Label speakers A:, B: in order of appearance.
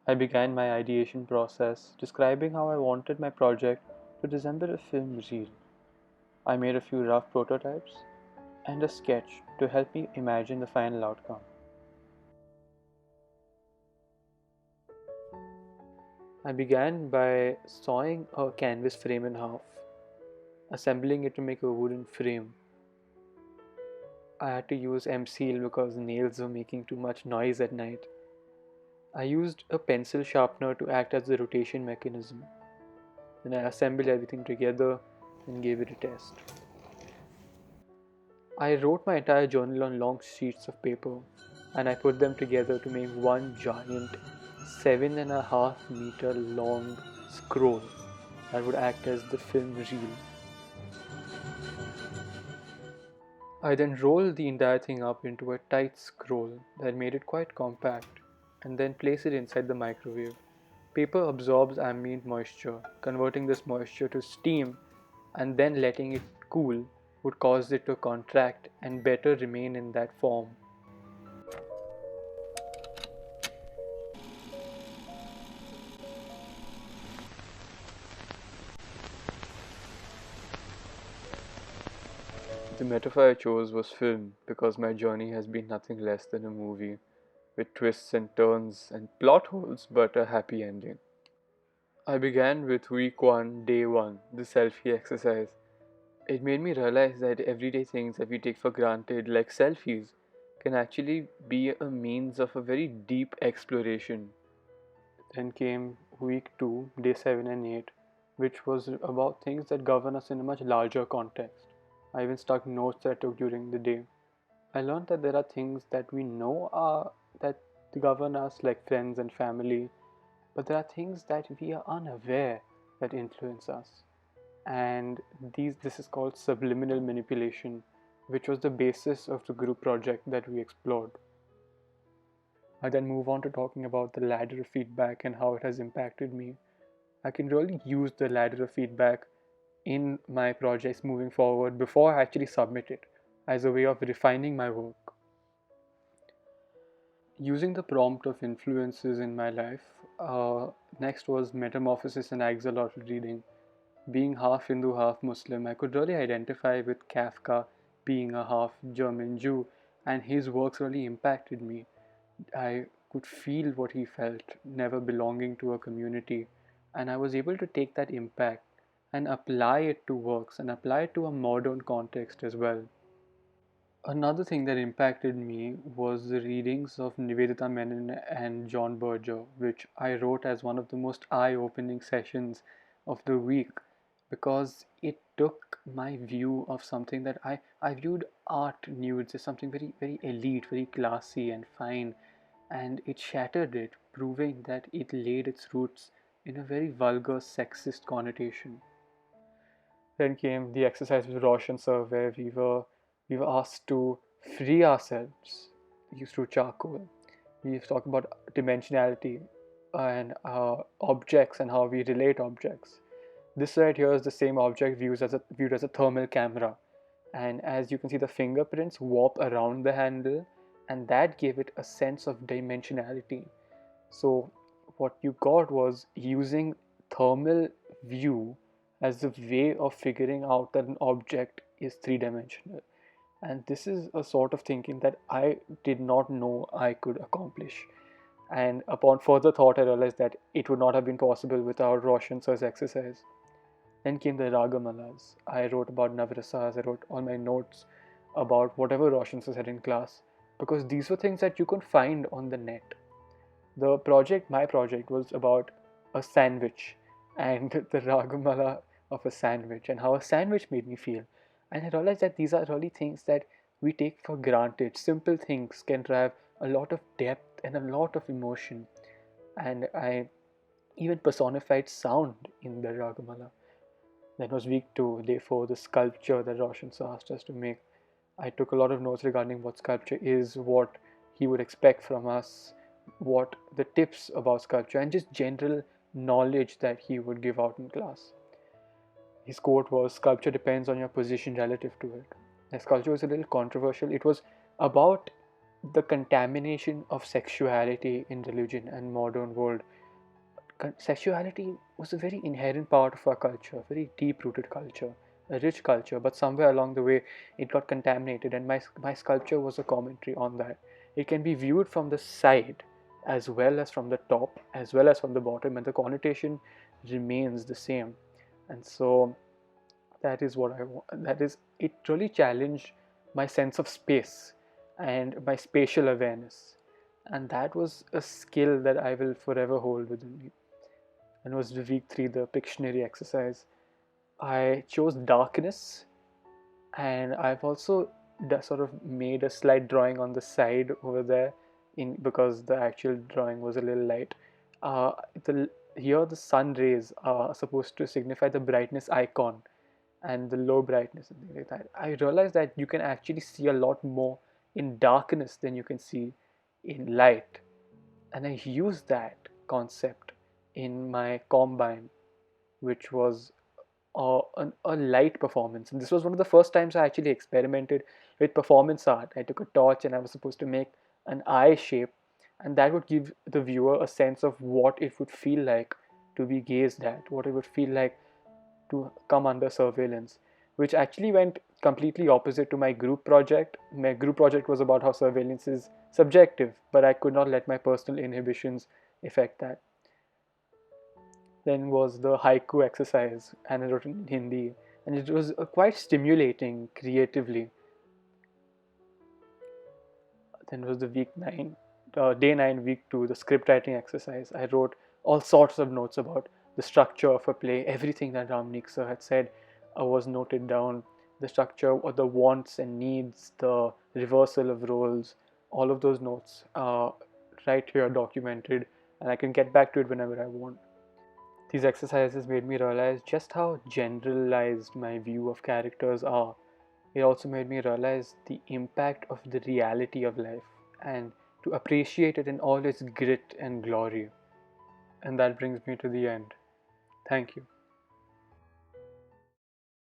A: I began my ideation process, describing how I wanted my project to resemble a film reel. I made a few rough prototypes and a sketch to help me imagine the final outcome. I began by sawing a canvas frame in half, assembling it to make a wooden frame. I had to use M-Seal because nails were making too much noise at night. I used a pencil sharpener to act as the rotation mechanism. Then I assembled everything together and gave it a test. I wrote my entire journal on long sheets of paper and I put them together to make one giant 7.5 meter long scroll that would act as the film reel. I then rolled the entire thing up into a tight scroll that made it quite compact and then placed it inside the microwave. Paper absorbs ambient moisture. Converting this moisture to steam and then letting it cool would cause it to contract and better remain in that form. The metaphor I chose was film because my journey has been nothing less than a movie with twists and turns and plot holes but a happy ending. I began with week 1, day 1, the selfie exercise. It made me realize that everyday things that we take for granted, like selfies, can actually be a means of a very deep exploration. Then came week 2, day 7 and 8, which was about things that govern us in a much larger context. I even stuck notes that I took during the day. I learned that there are things that we know are that govern us, like friends and family, but there are things that we are unaware that influence us. And this is called subliminal manipulation, which was the basis of the group project that we explored. I then move on to talking about the ladder of feedback and how it has impacted me. I can really use the ladder of feedback in my projects moving forward before I actually submit it as a way of refining my work. Using the prompt of influences in my life, next was metamorphosis and axolotl reading. Being half Hindu, half Muslim, I could really identify with Kafka being a half German Jew, and his works really impacted me. I could feel what he felt, never belonging to a community, and I was able to take that impact and apply it to works and apply it to a modern context as well. Another thing that impacted me was the readings of Nivedita Menon and John Berger, which I wrote as one of the most eye-opening sessions of the week because it took my view of something that I viewed art nudes as something very, very elite, very classy and fine, and it shattered it, proving that it laid its roots in a very vulgar, sexist connotation. Then came the exercise with Roshan sir, where we were asked to free ourselves used through charcoal. We talk about dimensionality and objects and how we relate objects. This right here is the same object viewed as a thermal camera, and as you can see, the fingerprints warp around the handle, and that gave it a sense of dimensionality. So what you got was using thermal view as a way of figuring out that an object is three-dimensional. And this is a sort of thinking that I did not know I could accomplish. And upon further thought, I realized that it would not have been possible without Roshan sir's exercise. Then came the Ragamalas. I wrote about Navrasas, I wrote all my notes about whatever Roshan sir said in class, because these were things that you could find on the net. My project was about a sandwich and the ragamala of a sandwich and how a sandwich made me feel. And I realized that these are really things that we take for granted. Simple things can drive a lot of depth and a lot of emotion. And I even personified sound in the ragamala. That was week 2, day 4, the sculpture that Roshan asked us to make. I took a lot of notes regarding what sculpture is, what he would expect from us, what the tips about sculpture, and just general knowledge that he would give out in class. His quote was, "Sculpture depends on your position relative to it." And sculpture was a little controversial. It was about the contamination of sexuality in religion and modern world. Sexuality was a very inherent part of our culture, very deep-rooted culture, a rich culture, but somewhere along the way it got contaminated, and my sculpture was a commentary on that. It can be viewed from the side as well as from the top, as well as from the bottom, and the connotation remains the same. And so that is what I want. That is, it really challenged my sense of space and my spatial awareness. And that was a skill that I will forever hold within me. And it was the week 3, the Pictionary exercise. I chose darkness, and I've also sort of made a slight drawing on the side over there, in because the actual drawing was a little light. Uh, the Here the sun rays are supposed to signify the brightness icon and the low brightness and things like that. I realized that you can actually see a lot more in darkness than you can see in light, and I used that concept in my combine, which was a light performance. And this was one of the first times I actually experimented with performance art. I took a torch and I was supposed to make an eye shape, and that would give the viewer a sense of what it would feel like to be gazed at, what it would feel like to come under surveillance, which actually went completely opposite to my group project. My group project was about how surveillance is subjective, but I could not let my personal inhibitions affect that. Then was the haiku exercise, and I wrote in Hindi, and it was quite stimulating creatively. Then was the day 9, week 2, the script writing exercise. I wrote all sorts of notes about the structure of a play. Everything that Ramnik sir had said was noted down. The structure, or the wants and needs, the reversal of roles, all of those notes are right here documented, and I can get back to it whenever I want. These exercises made me realize just how generalized my view of characters are. It also made me realize the impact of the reality of life and to appreciate it in all its grit and glory. And that brings me to the end. Thank you.